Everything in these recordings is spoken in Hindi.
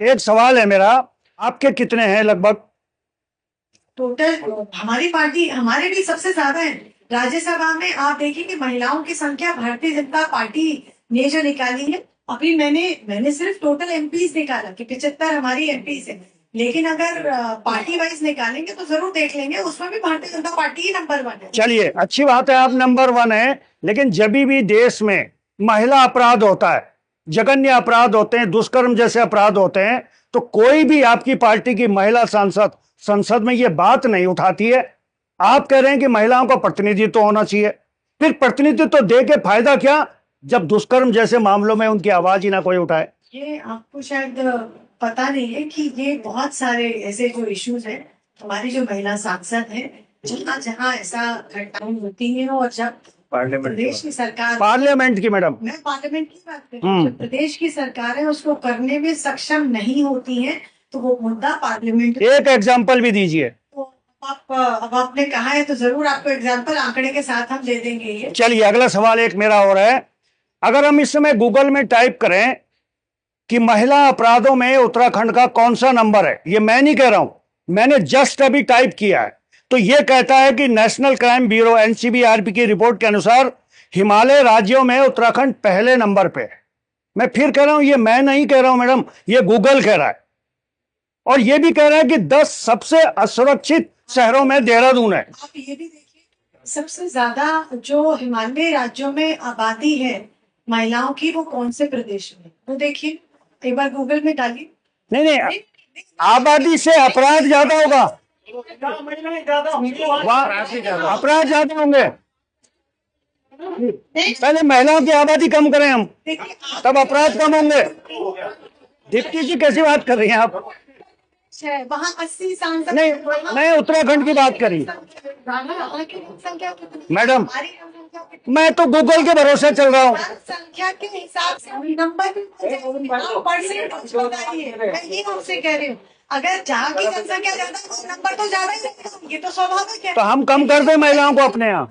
एक सवाल है मेरा, आपके कितने हैं लगभग? टोटल हमारी पार्टी हमारे भी सबसे ज्यादा है। राज्यसभा में आप देखिए कि महिलाओं की संख्या भारतीय जनता पार्टी ने जो निकाली है। अभी मैंने सिर्फ टोटल एमपीज निकाला कि 75 हमारी एमपीज है। लेकिन अगर पार्टी वाइज निकालेंगे तो जरूर देख लेंगे, उसमें भी भारतीय जनता पार्टी ही नंबर 1 है। चलिए, अच्छी बात है, आप नंबर 1 है। लेकिन जब भी देश में महिला अपराध होता है, जघन्य अपराध होते हैं, दुष्कर्म जैसे अपराध होते हैं, तो कोई भी आपकी पार्टी की महिला सांसद संसद में ये बात नहीं उठाती है। आप कह रहे हैं कि महिलाओं का प्रतिनिधित्व तो होना चाहिए, फिर प्रतिनिधित्व तो दे के फायदा क्या जब दुष्कर्म जैसे मामलों में उनकी आवाज ही ना कोई उठाए? ये आपको शायद पता नहीं है कि ये बहुत सारे ऐसे जो इश्यूज हैं, हमारी जो महिला सांसद हैं, जहाँ जहाँ ऐसा घटनाएं होती हैं और जब प्रदेश की सरकार, पार्लियामेंट की मैडम, मैं पार्लियामेंट की बात कर रही हूँ, जब प्रदेश की सरकारें उसको करने में सक्षम नहीं होती हैं तो वो मुद्दा पार्लियामेंट। एक एग्जाम्पल भी दीजिए। तो अब आपने कहा है तो जरूर आपको एग्जाम्पल आंकड़े के साथ हम दे देंगे ये। चलिए, अगला सवाल एक मेरा और है। अगर हम इस समय गूगल में टाइप करें कि महिला अपराधों में उत्तराखंड का कौन सा नंबर है, ये मैं नहीं कह रहा हूं, मैंने जस्ट अभी टाइप किया है, तो ये कहता है कि नेशनल क्राइम ब्यूरो एनसीबीआरपी की रिपोर्ट के अनुसार हिमालय राज्यों में उत्तराखंड पहले नंबर पे है। मैं फिर कह रहा हूं, ये मैं नहीं कह रहा हूं मैडम, ये गूगल कह रहा है। और ये भी कह रहा है कि 10 सबसे असुरक्षित शहरों में देहरादून है। आप ये भी देखिए, सबसे ज्यादा जो हिमालय राज्यों में आबादी है महिलाओं की, वो कौन से प्रदेश में, वो देखिए एक बार गूगल में डालिए। नहीं नहीं, आबादी से अपराध ज्यादा होगा, अपराध ज्यादा होंगे। पहले महिलाओं की आबादी कम करें हम, तब अपराध कम होंगे। डिप्टी जी कैसी बात कर रही हैं आप? वहाँ 80 सांसद नहीं, मैं उत्तराखंड की बात करी मैडम, मैं तो गूगल के भरोसे चल रहा हूँ। संख्या के हिसाब से नंबर परसेंटेज बताइए, मैं ये आपसे कह रही हूँ। अगर जहाँ की जनसंख्या ज्यादा है नंबर तो ज्यादा ही रहेगा, ये तो स्वाभाविक है। तो हम कम कर दें महिलाओं को अपने यहाँ?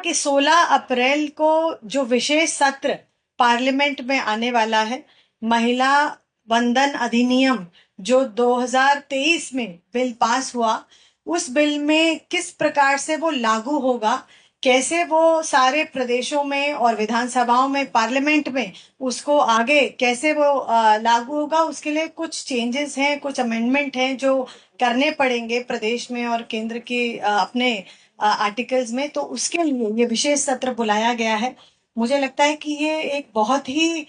कि 16 अप्रैल को जो विशेष सत्र पार्लियामेंट में आने वाला है, महिला वंदन अधिनियम जो 2023 में बिल पास हुआ, उस बिल में किस प्रकार से वो लागू होगा, कैसे वो सारे प्रदेशों में और विधानसभाओं में, पार्लियामेंट में उसको आगे कैसे वो लागू होगा, उसके लिए कुछ चेंजेस हैं, कुछ अमेंडमेंट हैं जो करने पड़ेंगे प्रदेश में और केंद्र के अपने आर्टिकल्स में। तो उसके लिए ये विशेष सत्र बुलाया गया है। मुझे लगता है कि ये एक बहुत ही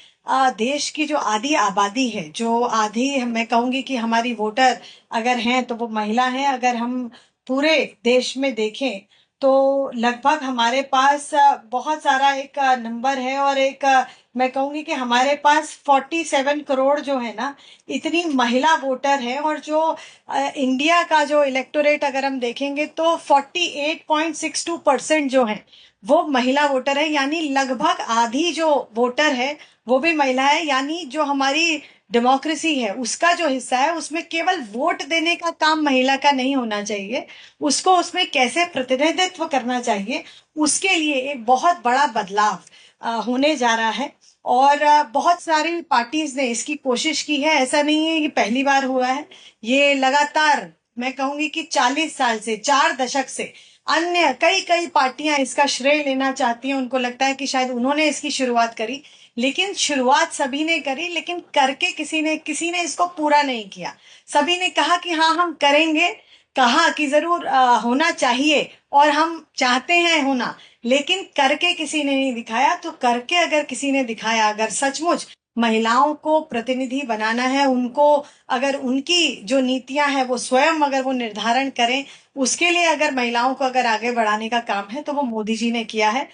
देश की जो आधी आबादी है, जो आधी मैं कहूंगी कि हमारी वोटर अगर हैं तो वो महिला हैं। अगर हम पूरे देश में देखें तो लगभग हमारे पास बहुत सारा एक नंबर है, और एक मैं कहूंगी कि हमारे पास 47 करोड़ जो है ना, इतनी महिला वोटर है। और जो इंडिया का जो इलेक्टोरेट अगर हम देखेंगे तो 48.62% जो है वो महिला वोटर है, यानी लगभग आधी जो वोटर है वो भी महिला है। यानी जो हमारी डेमोक्रेसी है उसका जो हिस्सा है उसमें केवल वोट देने का काम महिला का नहीं होना चाहिए, उसको उसमें कैसे प्रतिनिधित्व करना चाहिए, उसके लिए एक बहुत बड़ा बदलाव होने जा रहा है। और बहुत सारी पार्टीज ने इसकी कोशिश की है, ऐसा नहीं है कि पहली बार हुआ है। ये लगातार मैं कहूंगी कि 40 साल से, 4 दशक से अन्य कई कई पार्टियां इसका श्रेय लेना चाहती हैं। उनको लगता है कि शायद उन्होंने इसकी शुरुआत करी, लेकिन शुरुआत सभी ने करी, लेकिन करके किसी ने इसको पूरा नहीं किया। सभी ने कहा कि हाँ हम करेंगे, कहा कि जरूर होना चाहिए और हम चाहते हैं होना, लेकिन करके किसी ने नहीं दिखाया। तो करके अगर किसी ने दिखाया, अगर सचमुच महिलाओं को प्रतिनिधि बनाना है, उनको अगर उनकी जो नीतियां हैं वो स्वयं अगर वो निर्धारण करें, उसके लिए अगर महिलाओं को अगर आगे बढ़ाने का काम है तो वो मोदी जी ने किया है।